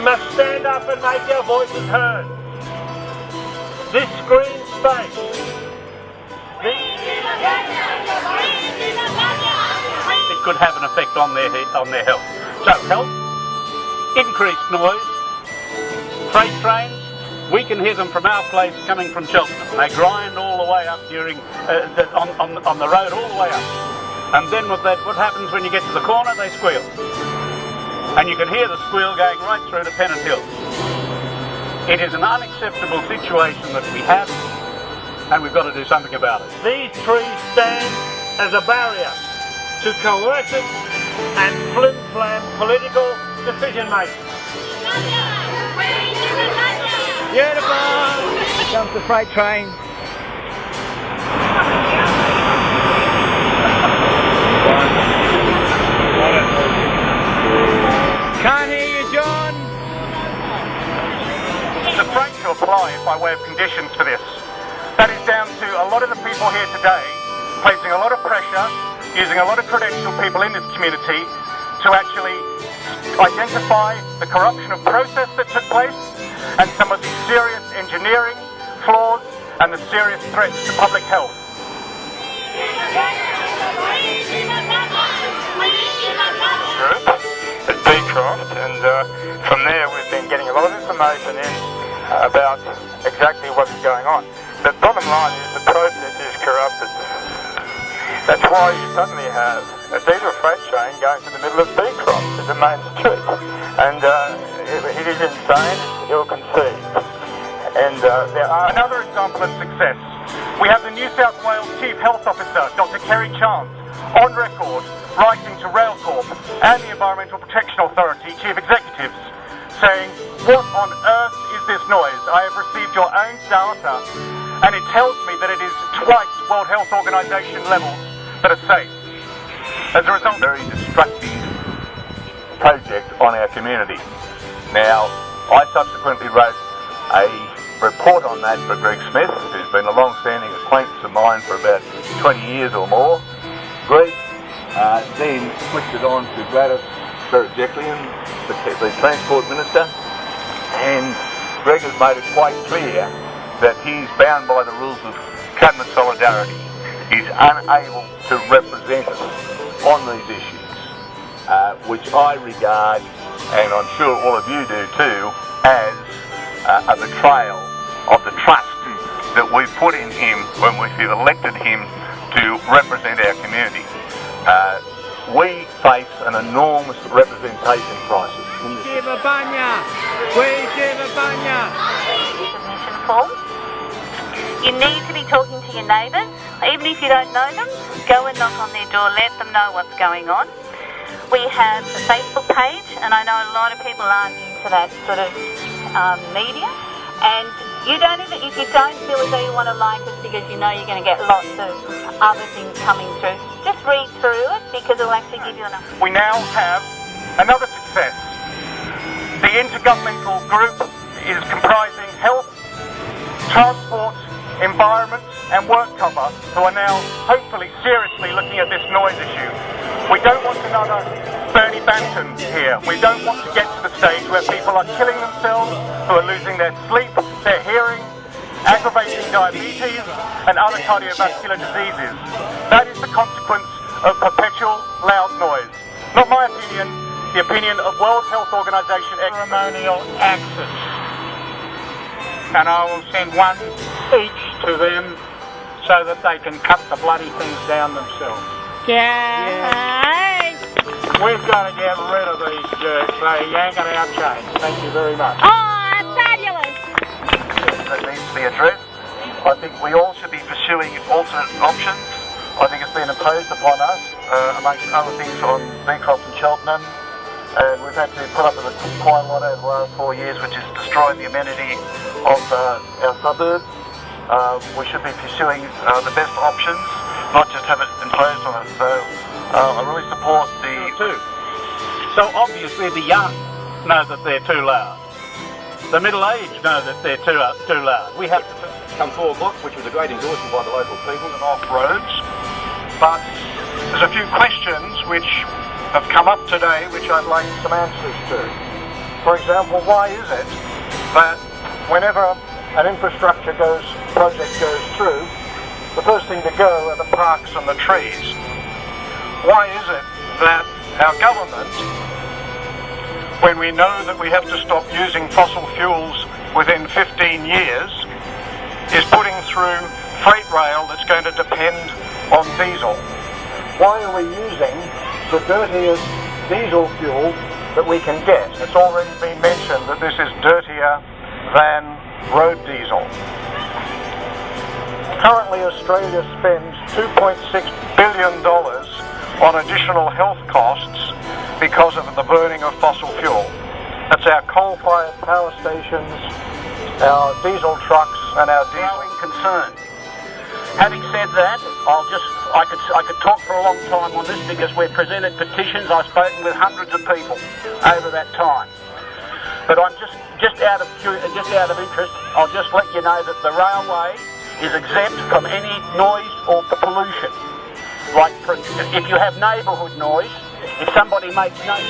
must stand up and make your voices heard. This green space, it could have an effect on their health. So health, increased noise, freight trains, we can hear them from our place coming from Cheltenham. They grind all the way up during on the road all the way up. And then what happens when you get to the corner? They squeal. And you can hear the squeal going right through to Pennant Hill. It is an unacceptable situation that we have, and we've got to do something about it. These trees stand as a barrier to coercive and flim-flam political decision-making. Beautiful! Here comes the freight train. Can't hear you, John. The freight to apply by way of conditions for this. That is down to a lot of the people here today placing a lot of pressure, using a lot of credentialed people in this community to actually identify the corruption of process that took place and some of the serious engineering flaws and the serious threats to public health. At Beecroft, and from there we've been getting a lot of information in about exactly what is going on. The bottom line is the process is corrupted. That's why you suddenly have a diesel freight train going to the middle of Beecroft as a main street, and it is insane, it's ill-conceived. And there are another example of success. We have the New South Wales Chief Health Officer, Dr. Kerry Chance, on record writing to Railcorp and the Environmental Protection Authority Chief Executives saying, what on earth is this noise? I have received your own data and it tells me that it is twice World Health Organization levels that are safe. As a result, very destructive project on our community. Now, I subsequently wrote a report on that for Greg Smith, who's been a long-standing acquaintance of mine for about 20 years or more. Greg then switched it on to Gladys Berejiklian, the Transport Minister, and Greg has made it quite clear that he's bound by the rules of cabinet solidarity. He's unable to represent us on these issues, which I regard, and I'm sure all of you do too, as a betrayal of the trust that we've put in him when we've elected him to represent our community. We face an enormous representation crisis. Submission form. You need to be talking to your neighbours, even if you don't know them. Go and knock on their door, let them know what's going on. We have a Facebook page, and I know a lot of people aren't into that sort of media. And you don't even, if you don't feel as though you want to like us because you know you're going to get lots of other things coming through, just read through it because it'll actually give you enough. we now have another success. The intergovernmental group is comprising health, transport, environment and WorkCover, who are now hopefully seriously looking at this noise issue. We don't want another Bernie Banton here. We don't want to get to the stage where people are killing themselves, who are losing their sleep, their hearing, aggravating diabetes and other cardiovascular diseases. That is the consequence of perpetual loud noise. Not my opinion, the opinion of World Health Organization ceremonial axis. And I will send one each to them so that they can cut the bloody things down themselves. Yeah. We've got to get rid of these jerks. They're yanking our chains. Thank you very much. Oh, fabulous! That needs to be addressed. I think we all should be pursuing alternate options. I think it's been imposed upon us, amongst other things, on Beecroft and Cheltenham. And we've had to put up with it quite a lot over the last 4 years, which is destroying the amenity of our suburbs. We should be pursuing the best options, not just have it imposed on us. So I really support the... So obviously the young know that they're too loud. The middle-aged know that they're too loud. We have to come 4 o'clock, which was a great endorsement by the local people. and off roads, but there's a few questions which have come up today which I'd like some answers to. For example, why is it that whenever an infrastructure project goes through, the first thing to go are the parks and the trees? Why is it that our government, when we know that we have to stop using fossil fuels within 15 years, is putting through freight rail that's going to depend on diesel? Why are we using the dirtiest diesel fuel that we can get? It's already been mentioned that this is dirtier than road diesel. Currently, Australia spends $2.6 billion on additional health costs because of the burning of fossil fuel. That's our coal-fired power stations, our diesel trucks, and our growing concern. Having said that, I could talk for a long time on this because we've presented petitions. I've spoken with hundreds of people over that time. But I'm just out of interest, I'll just let you know that the railway is exempt from any noise or pollution. Like if you have neighbourhood noise, if somebody makes noise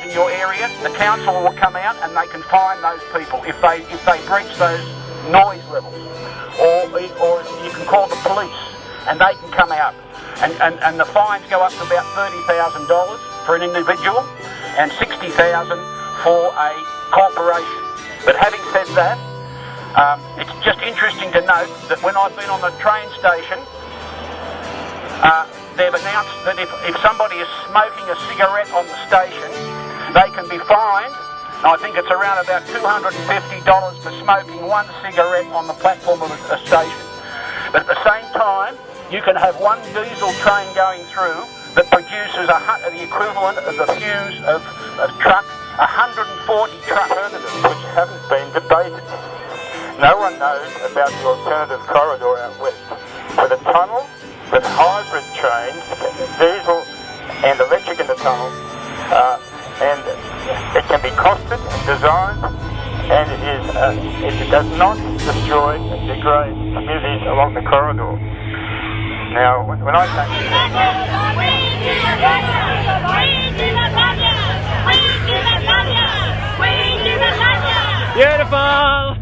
in your area, the council will come out and they can fine those people if they breach those noise levels. Or you can call the police and they can come out. And the fines go up to about $30,000 for an individual and $60,000 for a corporation. But having said that, it's just interesting to note that when I've been on the train station, they've announced that if somebody is smoking a cigarette on the station, they can be fined. I think it's around about $250 for smoking one cigarette on the platform of a station. But at the same time, you can have one diesel train going through that produces the equivalent of the fuse of truck, 140 truck alternatives which haven't been debated. No one knows about the alternative corridor out west, with a tunnel with hybrid trains, diesel and electric in the tunnel, and it can be costed and designed, and it does not destroy and degrade communities along the corridor. Now, when I Beautiful!